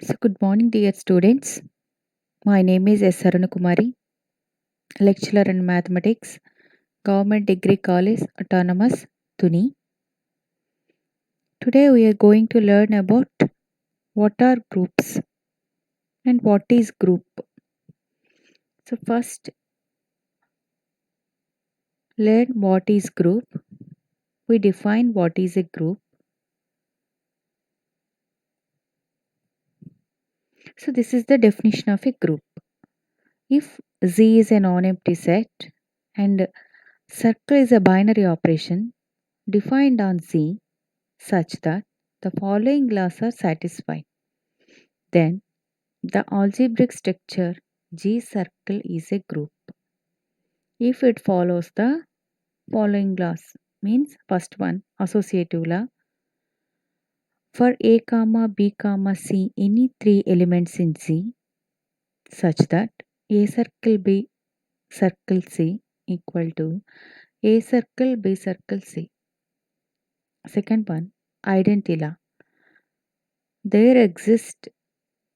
So, good morning, dear students. My name is S. Arunakumari, lecturer in mathematics, Government Degree College, Autonomous, Tuni. Today, we are going to learn about what are groups and what is group. So, first, learn what is group. We define what is a group. So, this is the definition of a group. If Z is a non-empty set and circle is a binary operation defined on Z such that the following laws are satisfied, then the algebraic structure G circle is a group. If it follows the following laws, means first one associative law, for A comma B comma C any three elements in Z such that A circle B circle C equal to A circle B circle C. Second one identity law. There exists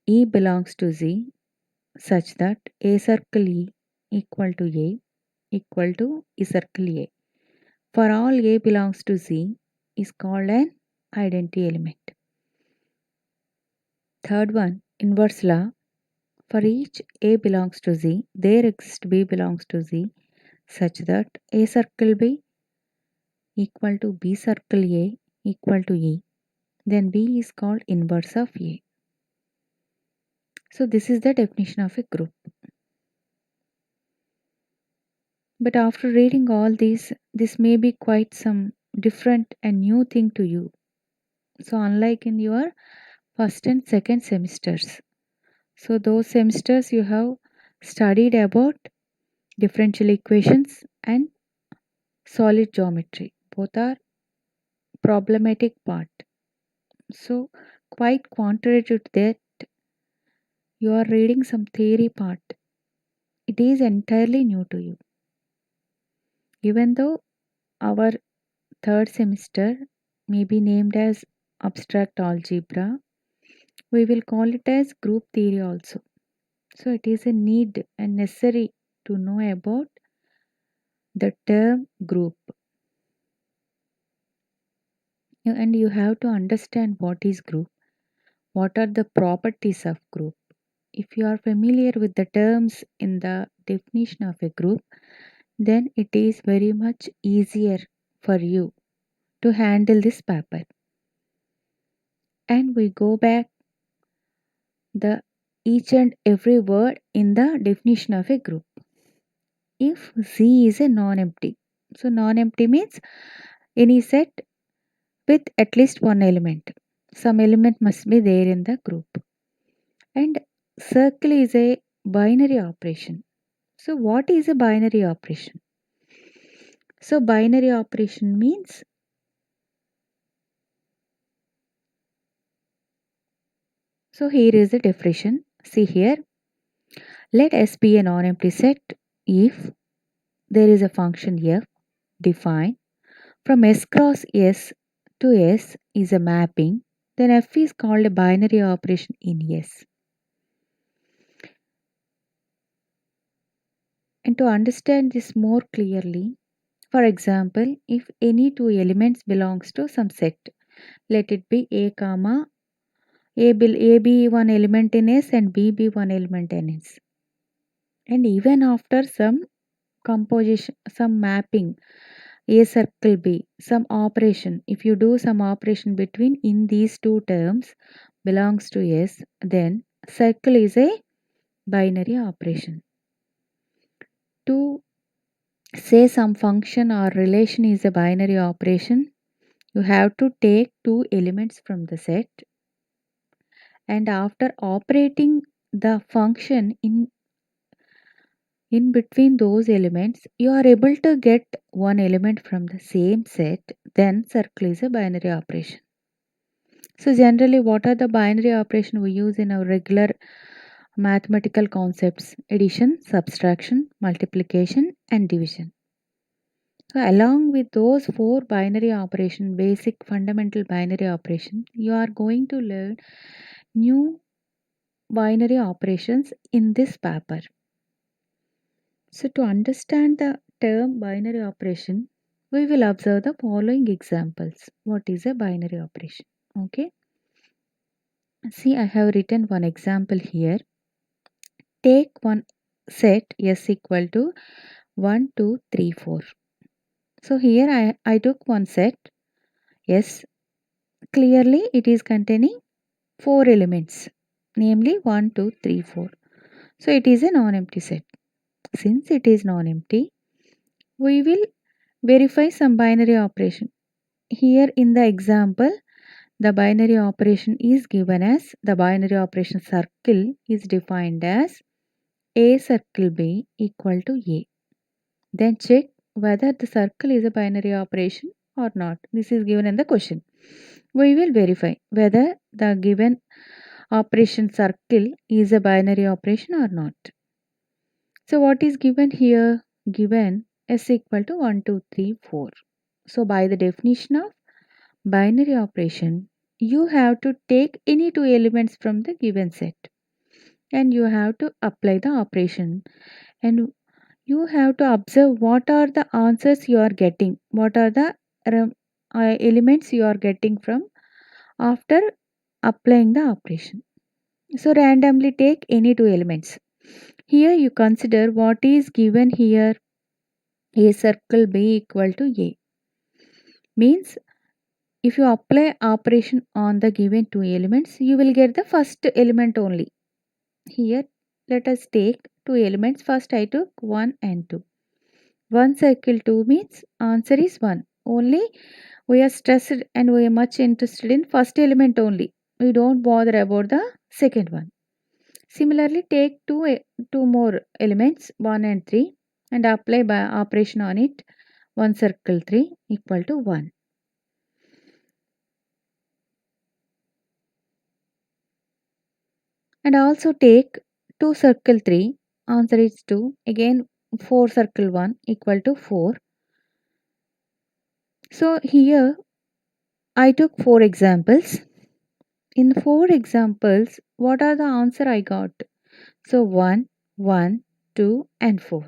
E belongs to Z such that A circle E equal to A equal to E circle A. For all A belongs to Z is called an identity element. Third one, inverse law. For each A belongs to Z, there exists B belongs to Z such that A circle B equal to B circle A equal to E. Then B is called inverse of A. So this is the definition of a group. But after reading all these, this may be quite some different and new thing to you. So unlike in your first and second semesters. So those semesters you have studied about differential equations and solid geometry. Both are problematic part. So quite contrary to that, you are reading some theory part. It is entirely new to you. Even though our third semester may be named as abstract algebra, we will call it as group theory also. So it is a need and necessary to know about the term group. And you have to understand what is group, what are the properties of group. If you are familiar with the terms in the definition of a group, then it is very much easier for you to handle this paper. And we go back the each and every word in the definition of a group. If Z is a non-empty, so non-empty means any set with at least one element. Some element must be there in the group. And circle is a binary operation. So what is a binary operation? So binary operation means so here is the definition. See here. Let S be a non-empty set if there is a function f defined from S cross S to S is a mapping, then f is called a binary operation in S. And to understand this more clearly, for example, if any two elements belongs to some set, let it be A comma A be one element in S and B be one element in S. And even after some composition, some mapping, A circle B, some operation, if you do some operation between in these two terms belongs to S, then circle is a binary operation. To say some function or relation is a binary operation, you have to take two elements from the set, and after operating the function in between those elements, you are able to get one element from the same set, then circle is a binary operation. So generally, what are the binary operation we use in our regular mathematical concepts? Addition, subtraction, multiplication and division. So along with those four binary operation, basic fundamental binary operation, you are going to learn new binary operations in this paper. So to understand the term binary operation, we will observe the following examples. What is a binary operation? Okay. See, I have written one example here. Take one set S equal to 1, 2, 3, 4. So here I took one set S. Clearly it is containing 4 elements, namely 1, 2, 3, 4. So it is a non-empty set. Since it is non-empty, we will verify some binary operation. Here in the example, the binary operation is given as the binary operation circle is defined as A circle B equal to A. Then check whether the circle is a binary operation or not. This is given in the question. We will verify whether the given operation circle is a binary operation or not. So what is given here? Given S equal to 1, 2, 3, 4. So by the definition of binary operation, you have to take any two elements from the given set and you have to apply the operation, and you have to observe what are the answers you are getting, what are the elements you are getting from after applying the operation. So randomly take any two elements. Here you consider what is given here. A circle B equal to A means if you apply operation on the given two elements, you will get the first element only. Here let us take two elements. First I took 1 and 2. 1 circle 2 means answer is 1. Only we are stressed and we are much interested in first element only. We don't bother about the second one. Similarly, take two more elements 1 and 3 and apply by operation on it. 1 circle 3 equal to 1. And also take 2 circle 3, answer is 2. Again 4 circle 1 equal to 4. So here I took 4 examples. In 4 examples, what are the answer I got? So 1, 1, 2 and 4.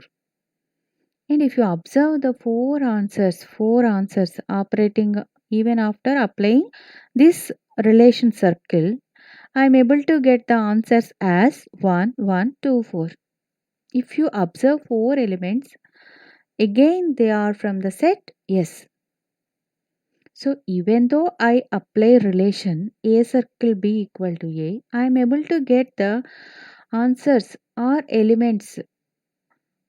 And if you observe the 4 answers operating even after applying this relation circle, I am able to get the answers as 1, 1, 2, 4. If you observe 4 elements, again they are from the set S. So even though I apply relation A circle B equal to A, I am able to get the answers or elements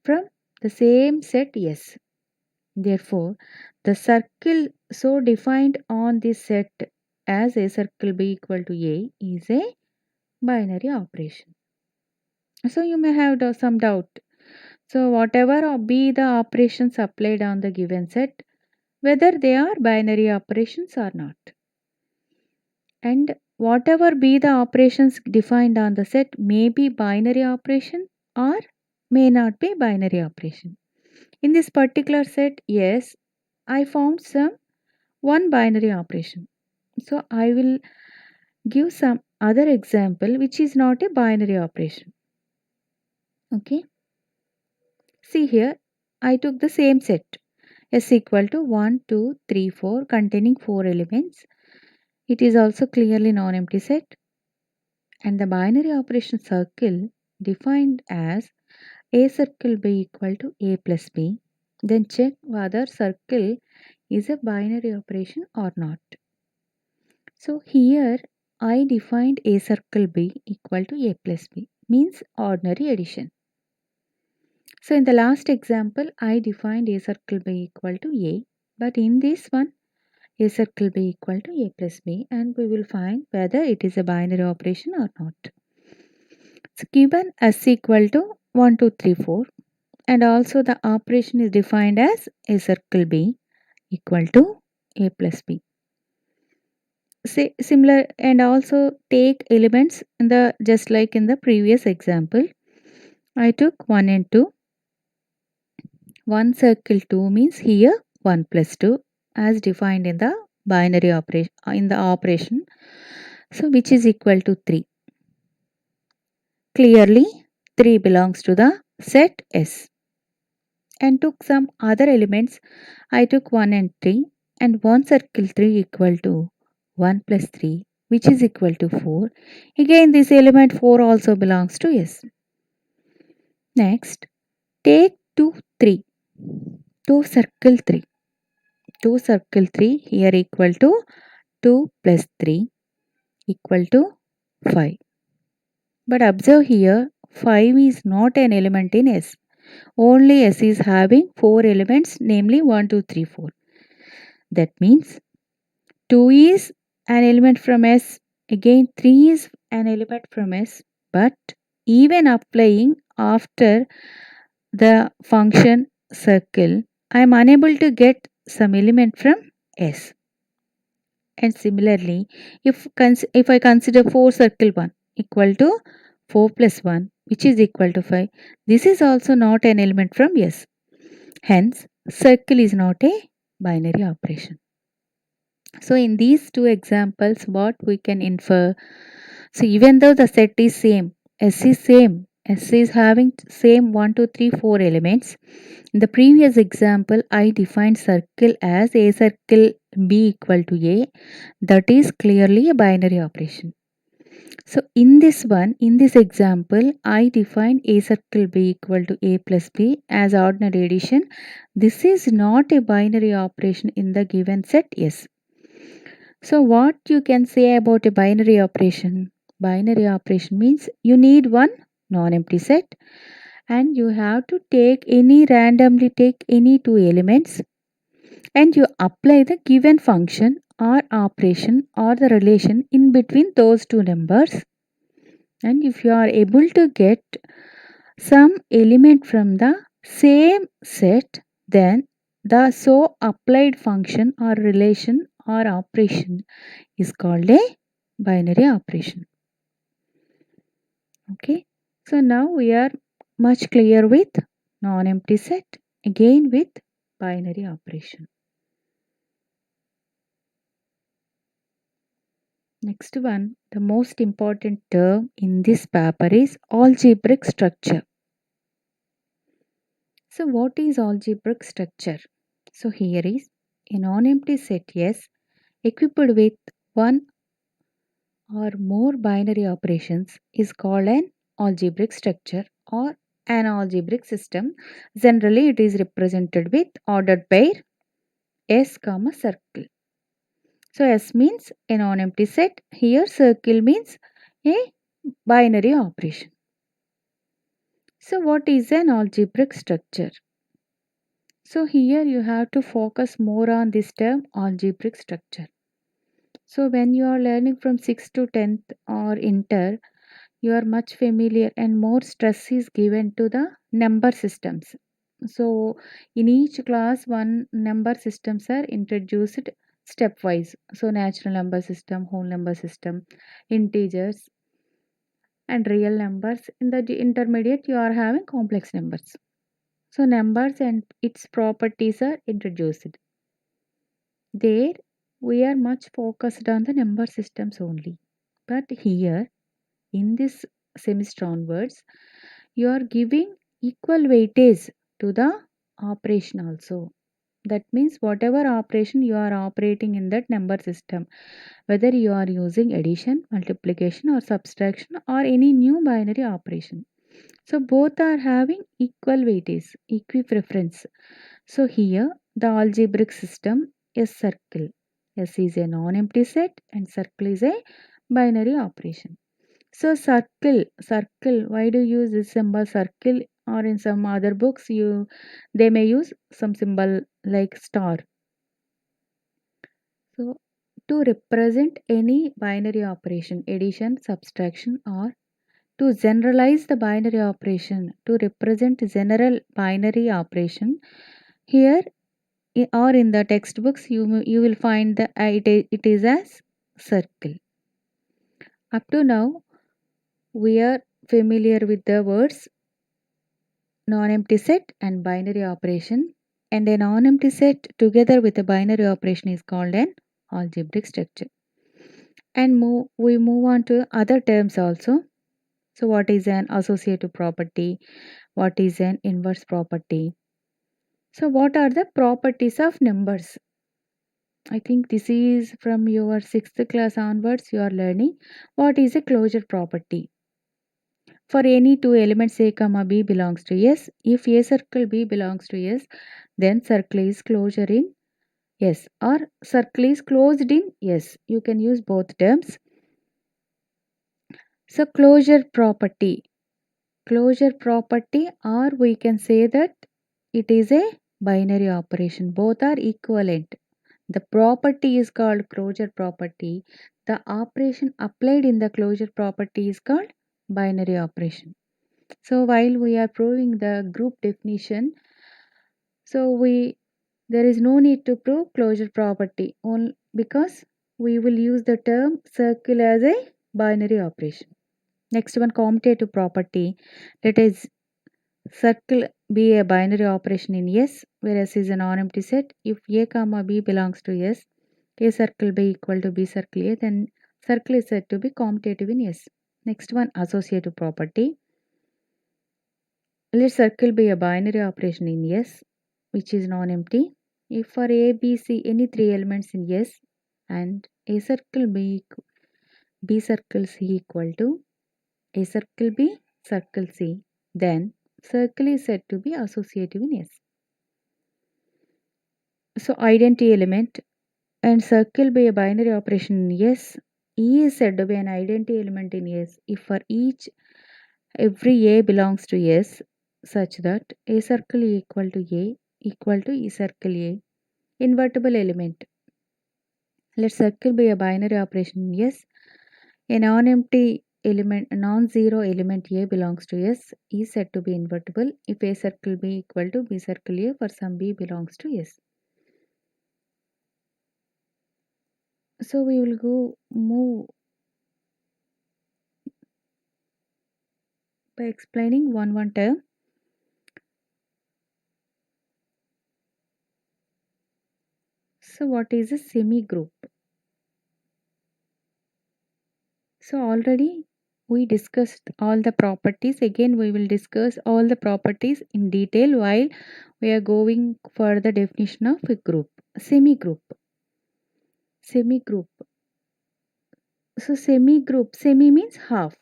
from the same set S. Therefore, the circle so defined on this set as A circle B equal to A is a binary operation. So you may have some doubt. So whatever be the operations applied on the given set, whether they are binary operations or not. And whatever be the operations defined on the set may be binary operation or may not be binary operation. In this particular set, yes, I found some one binary operation. So I will give some other example which is not a binary operation. Okay. See here, I took the same set S equal to 1, 2, 3, 4 containing 4 elements. It is also clearly non-empty set, and the binary operation circle defined as A circle B equal to A plus B. Then check whether circle is a binary operation or not. So here I defined A circle B equal to A plus B means ordinary addition. So in the last example I defined A circle B equal to A, but in this one A circle B equal to A plus B, and we will find whether it is a binary operation or not. So given S equal to 1, 2, 3, 4, and also the operation is defined as A circle B equal to A plus B. Say similar, and also take elements in the just like in the previous example. I took 1 and 2. 1 circle 2 means here 1 plus 2 as defined in the binary operation so which is equal to 3. clearly 3 belongs to the set S. And took some other elements. I took 1 and 3, and 1 circle 3 equal to 1 plus 3, which is equal to 4. Again, this element 4 also belongs to S. Next, take 2 3. 2 circle 3. 2 circle 3 here equal to 2 plus 3 equal to 5. But observe here, 5 is not an element in S. Only S is having 4 elements, namely 1, 2, 3, 4. That means 2 is an element from S, again 3 is an element from S, but even applying after the function circle, I am unable to get some element from S. And similarly, if I consider 4 circle 1 equal to 4 plus 1, which is equal to 5, this is also not an element from S. Hence, circle is not a binary operation. So in these two examples, what we can infer, so even though the set is same, S is having same 1, 2, 3, 4 elements. In the previous example, I defined circle as A circle B equal to A. That is clearly a binary operation. So in this example, I defined A circle B equal to A plus B as ordinary addition. This is not a binary operation in the given set S. So what you can say about a binary operation? Binary operation means you need one non-empty set and you have to randomly take any two elements and you apply the given function or operation or the relation in between those two numbers. And if you are able to get some element from the same set, then the so applied function or relation or operation is called a binary operation. Okay, so now we are much clear with non-empty set, again with binary operation. Next one, the most important term in this paper is algebraic structure. So what is algebraic structure? So here is a non-empty set S equipped with one or more binary operations is called an algebraic structure or an algebraic system. Generally, it is represented with ordered pair S comma circle. So S means a non-empty set. Here circle means a binary operation. So what is an algebraic structure? So here you have to focus more on this term algebraic structure. So when you are learning from 6th to 10th or inter, you are much familiar and more stress is given to the number systems. So in each class one number systems are introduced stepwise. So natural number system, whole number system, integers and real numbers. In the intermediate you are having complex numbers. So numbers and its properties are introduced. There we are much focused on the number systems only. But here in this semester onwards, you are giving equal weightage to the operation also. That means whatever operation you are operating in that number system, whether you are using addition, multiplication or subtraction or any new binary operation. So both are having equal weightage, equipreference. So here the algebraic system is circle. S is a non-empty set and circle is a binary operation. So circle, why do you use this symbol circle, or in some other books they may use some symbol like star. So to represent any binary operation, addition, subtraction, or to generalize the binary operation, to represent general binary operation, here or in the textbooks you will find the it is as circle. Up to now we are familiar with the words non-empty set and binary operation, and a non-empty set together with a binary operation is called an algebraic structure. And we move on to other terms also. So what is an associative property? What is an inverse property? So what are the properties of numbers? I think this is from your 6th class onwards you are learning what is a closure property. For any two elements A comma B belongs to S, if A circle B belongs to S, then circle is closure in S or circle is closed in S. You can use both terms. So closure property, or we can say that it is a binary operation. Both are equivalent. The property is called closure property. The operation applied in the closure property is called binary operation. So while we are proving the group definition, there is no need to prove closure property only because we will use the term circle as a binary operation. Next one, commutative property. Let us circle be a binary operation in S, where S is a non-empty set. If A comma B belongs to S, A circle B equal to B circle A, then circle is said to be commutative in S. Next one, associative property. Let circle be a binary operation in S, which is non-empty. If for A, B, C, any three elements in S, and A circle B circle C equal to A circle B circle C, then circle is said to be associative in S. So identity element and circle by a binary operation in S, E is said to be an identity element in S if for every A belongs to S such that A circle equal to A equal to E circle A. Invertible element. Let circle be a binary operation in S. A non-zero element A belongs to S is said to be invertible if A circle B equal to B circle A for some B belongs to S. So we will move by explaining one term. So what is a semi-group? So already we discussed all the properties. Again we will discuss all the properties in detail while we are going for the definition of a group. Semi-group. Semi-group. So semi-group. Semi means half.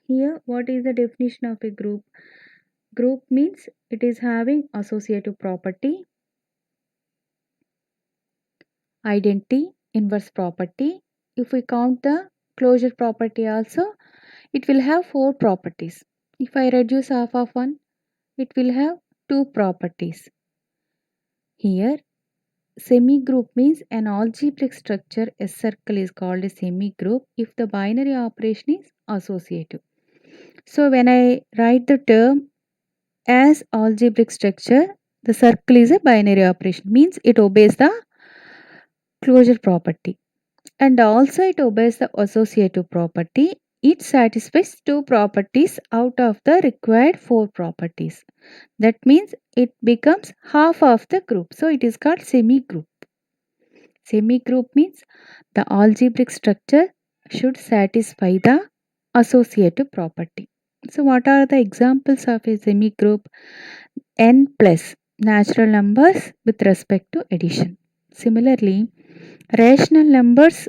Here what is the definition of a group? Group means it is having associative property, identity, inverse property. If we count the closure property also, it will have 4 properties. If I reduce half of one, it will have 2 properties. Here, semi-group means an algebraic structure S circle is called a semi-group if the binary operation is associative. So when I write the term as algebraic structure, the circle is a binary operation, means it obeys the closure property. And also it obeys the associative property. It satisfies 2 properties out of the required 4 properties. That means it becomes half of the group. So it is called semi-group. Semi-group means the algebraic structure should satisfy the associative property. So what are the examples of a semi-group? N plus natural numbers with respect to addition. Similarly, rational numbers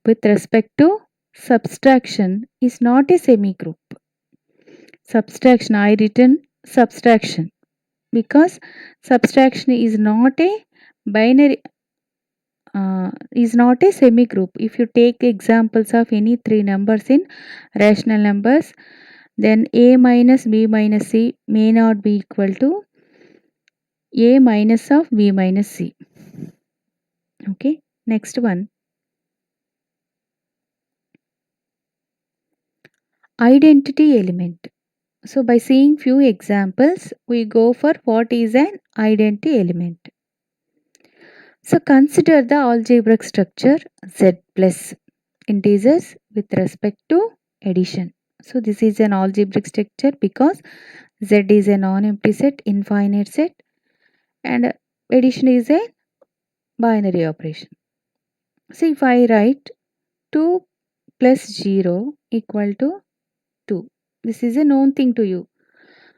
with respect to subtraction is not a semi-group. Subtraction, I written subtraction because subtraction is not a binary, is not a semi-group. If you take examples of any three numbers in rational numbers, then a minus b minus c may not be equal to a minus of b minus c. Okay, next one. Identity element. So by seeing few examples, we go for what is an identity element. So consider the algebraic structure Z plus integers with respect to addition. So this is an algebraic structure because Z is a non-empty set, infinite set, and addition is a binary operation. So if I write 2 plus 0 equal to 2. This is a known thing to you.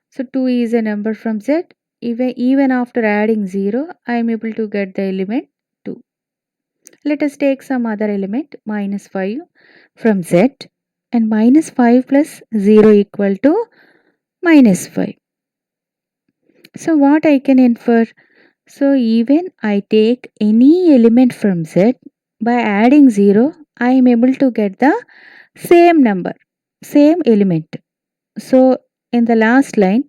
So 2 is a number from Z. Even after adding 0, I am able to get the element 2. Let us take some other element minus 5 from Z, and minus 5 plus 0 equal to minus 5. So what I can infer? So even I take any element from Z, by adding 0, I am able to get the same number, same element. So in the last line,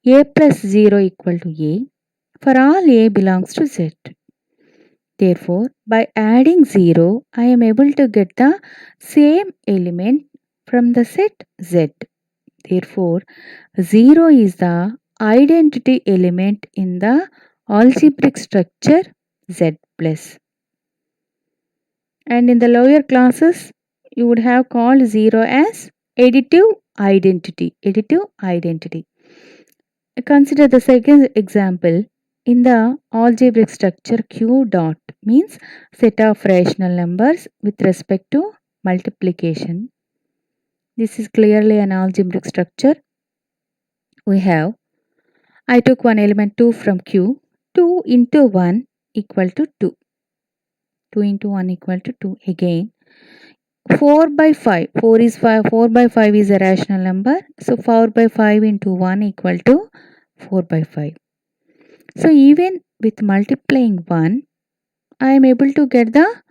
a plus 0 equal to a for all a belongs to Z. Therefore, by adding 0, I am able to get the same element from the set Z. Therefore, 0 is the identity element in the algebraic structure Z plus. And in the lower classes, you would have called 0 as additive identity. Additive identity. Consider the second example. In the algebraic structure, Q dot means set of rational numbers with respect to multiplication. This is clearly an algebraic structure. We have, I took one element 2 from Q. 2 into 1 equal to 2. 2 into 1 equal to 2. Again, 4 by 5. 4 is 5. 4 by 5 is a rational number. So 4 by 5 into 1 equal to 4 by 5. So even with multiplying 1, I am able to get the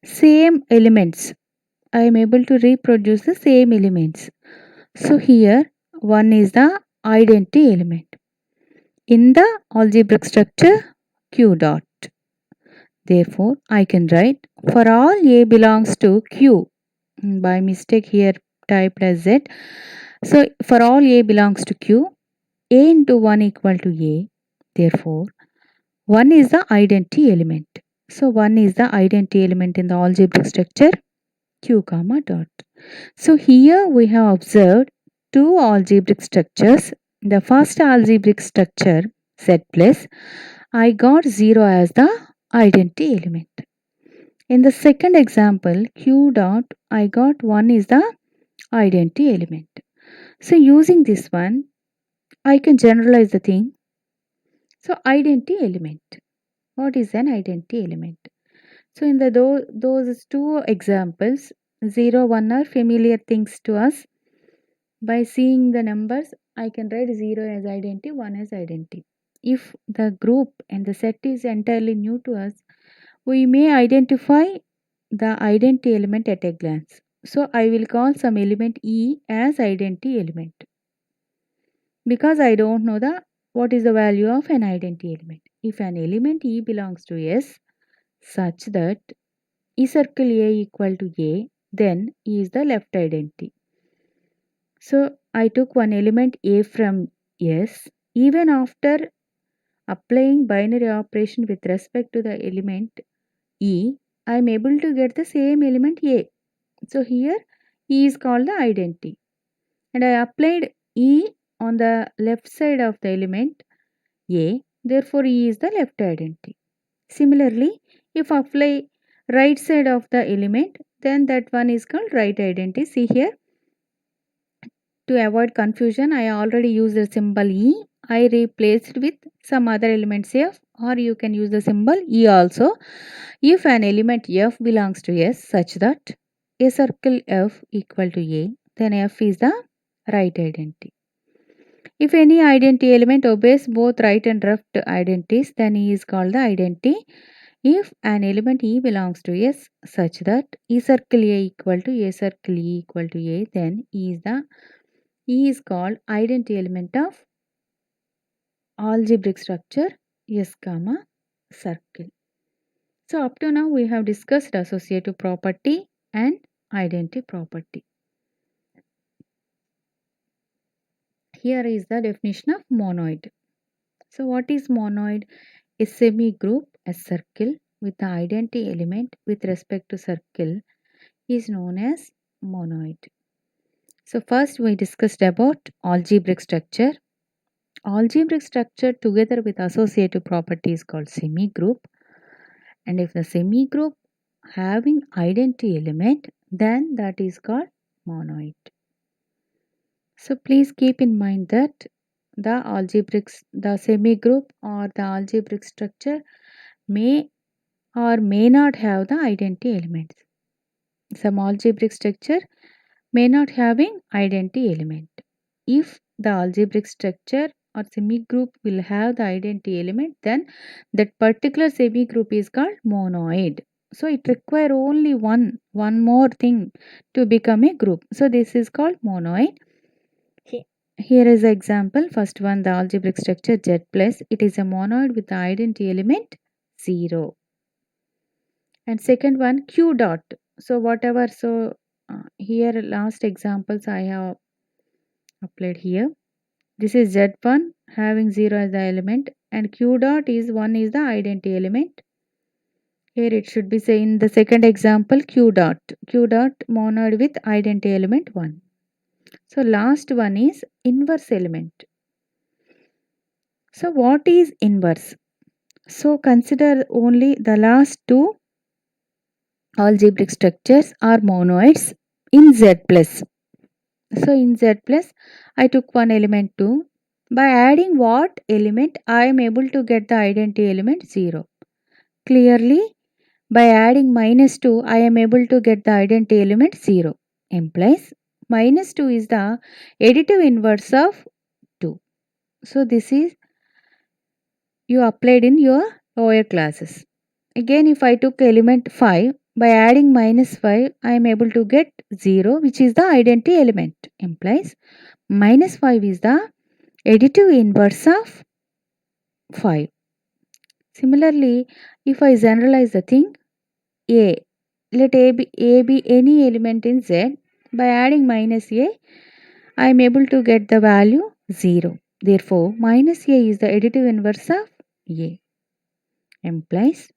same elements. I am able to reproduce the same elements. So here 1 is the identity element in the algebraic structure Q dot. Therefore, I can write for all A belongs to Q. By mistake here typed as Z. So for all A belongs to Q, A into 1 equal to A. Therefore, 1 is the identity element. So 1 is the identity element in the algebraic structure Q comma dot. So here we have observed two algebraic structures. The first algebraic structure Z plus, I got 0 as the identity element. In the second example Q dot, I got 1 is the identity element. So using this one, I can generalize the thing. So identity element. What is an identity element? So in the those two examples, 0, 1 are familiar things to us. By seeing the numbers, I can write 0 as identity, 1 as identity. If the group and the set is entirely new to us, we may identify the identity element at a glance. So I will call some element E as identity element because I don't know what is the value of an identity element. If an element E belongs to S such that E circle A equal to A, then E is the left identity. So I took one element A from S. Even after applying binary operation with respect to the element E, I am able to get the same element A. So here E is called the identity. And I applied E on the left side of the element A, therefore E is the left identity. Similarly, if I apply right side of the element, then that one is called right identity. See here, to avoid confusion, I already used the symbol E. I replaced with some other elements F, or you can use the symbol E also. If an element F belongs to S such that a circle F equal to A, then F is the right identity. If any identity element obeys both right and left identities, then E is called the identity. If an element E belongs to S such that E circle A equal to A circle E equal to A, then E is called identity element of algebraic structure S comma circle. So up to now we have discussed associative property and identity property. Here is the definition of monoid. So what is monoid? A semi-group, a circle with the identity element with respect to circle is known as monoid. So first we discussed about algebraic structure. Algebraic structure together with associative property is called semi-group. And if the semi-group having identity element, then that is called monoid. So please keep in mind that the semi-group or the algebraic structure may or may not have the identity elements. Some algebraic structure may not having identity element. If the algebraic structure or semi-group will have the identity element, then that particular semi-group is called monoid. So it require only one more thing to become a group. So this is called monoid. Here is an example. First one, the algebraic structure Z plus. It is a monoid with the identity element 0. And second one, Q dot. So whatever, here last examples I have applied here. This is Z1 having 0 as the element, and Q dot is 1 is the identity element. Here it should be say in the second example Q dot. Q dot monoid with identity element 1. So last one is inverse element. So what is inverse? So consider only the last two algebraic structures are monoids in Z plus. So in Z plus, I took one element 2. By adding what element, I am able to get the identity element 0. Clearly, by adding minus 2, I am able to get the identity element 0. Implies minus 2 is the additive inverse of 2. So this is you applied in your lower classes. Again, if I took element 5, by adding minus 5, I am able to get 0, which is the identity element. Implies minus 5 is the additive inverse of 5. Similarly, if I generalize the thing, let A be any element in Z. By adding minus A, I am able to get the value 0. Therefore, minus A is the additive inverse of A. Implies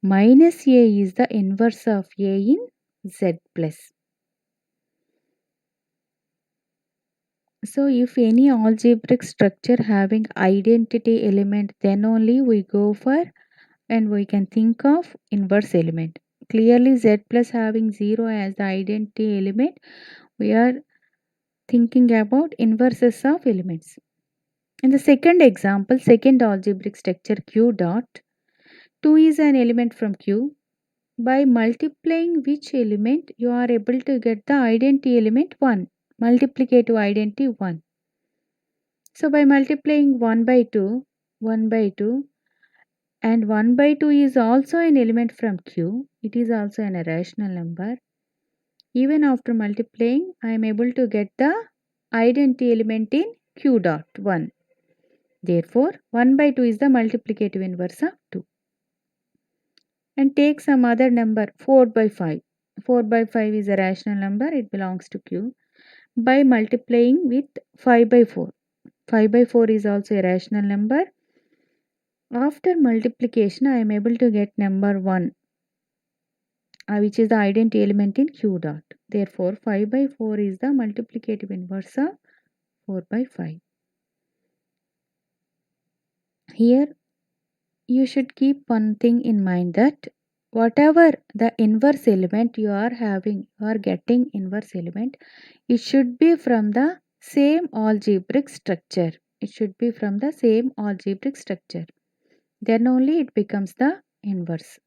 minus A is the inverse of A in Z plus. So if any algebraic structure having identity element, then only we go for and we can think of inverse element. Clearly Z plus having 0 as the identity element, we are thinking about inverses of elements. In the second example, second algebraic structure Q dot, 2 is an element from Q. By multiplying which element, you are able to get the identity element 1. Multiplicative identity 1. So by multiplying 1 by 2, 1 by 2, and 1 by 2 is also an element from Q. It is also an irrational number. Even after multiplying, I am able to get the identity element in Q dot 1. Therefore, 1 by 2 is the multiplicative inverse of 2. And take some other number 4 by 5. 4 by 5 is a rational number, it belongs to Q. By multiplying with 5 by 4. 5 by 4 is also a rational number. After multiplication, I am able to get number 1, which is the identity element in Q dot. Therefore, 5 by 4 is the multiplicative inverse of 4 by 5. Here, you should keep one thing in mind that whatever the inverse element you are having, you are getting inverse element, it should be from the same algebraic structure. It should be from the same algebraic structure. Then only it becomes the inverse.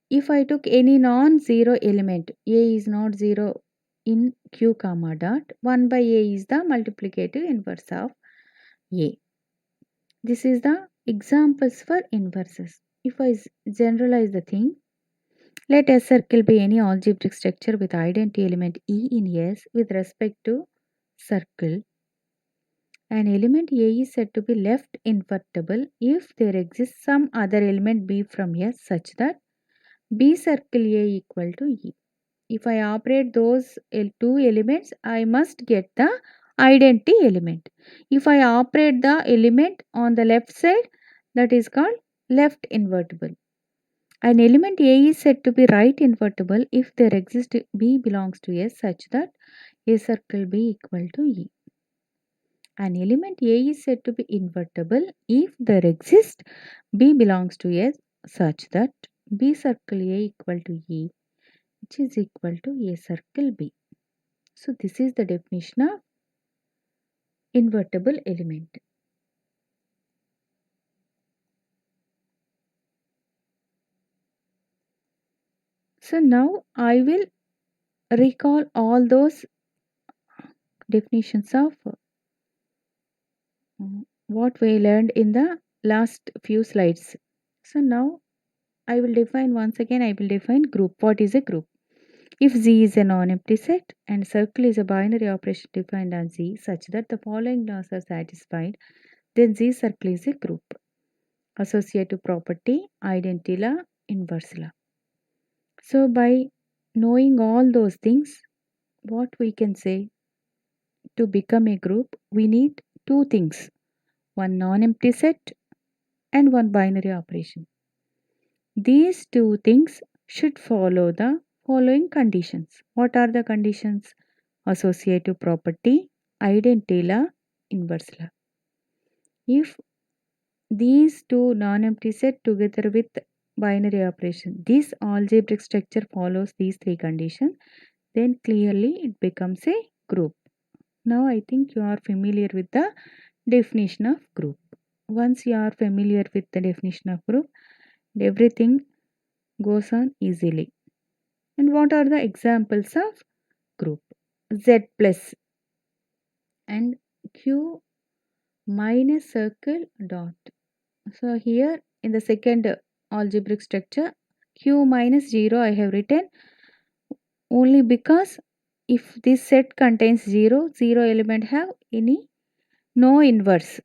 If I took any non-zero element, A is not 0 in Q comma dot, 1 by A is the multiplicative inverse of A. This is the examples for inverses. If I generalize the thing, let S circle be any algebraic structure with identity element E in S with respect to circle. An element A is said to be left invertible if there exists some other element B from S such that B circle A equal to E. If I operate those two elements, I must get the identity element. If I operate the element on the left side, that is called left invertible. An element A is said to be right invertible if there exists B belongs to S such that A circle B equal to E. An element A is said to be invertible if there exists B belongs to S such that B circle A equal to E, which is equal to A circle B. So this is the definition of invertible element. So now I will recall all those definitions of what we learned in the last few slides. So now I will define once again, I will define group. What is a group? If Z is a non-empty set and circle is a binary operation defined on Z such that the following laws are satisfied, then Z circle is a group. Associative property, identity law, inverse law. So by knowing all those things, what we can say, to become a group, we need two things: one non-empty set and one binary operation. These two things should follow the following conditions. What are the conditions? Associative property, identity law, inverse law. If these two non-empty set together with binary operation, this algebraic structure follows these three conditions, then clearly it becomes a group. Now I think you are familiar with the definition of group. Once you are familiar with the definition of group, everything goes on easily. And what are the examples of group? Z plus and Q minus circle dot. So here in the second algebraic structure, Q minus 0 I have written only because if this set contains 0, 0 element have no inverse.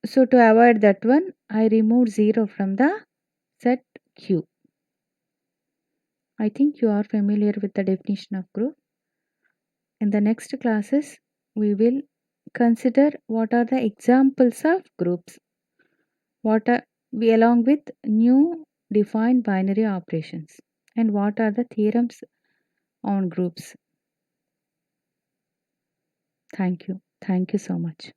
So to avoid that one, I remove 0 from the set Q. I think you are familiar with the definition of group. In the next classes, we will consider what are the examples of groups, what are we along with new defined binary operations, and what are the theorems on groups. Thank you. Thank you so much.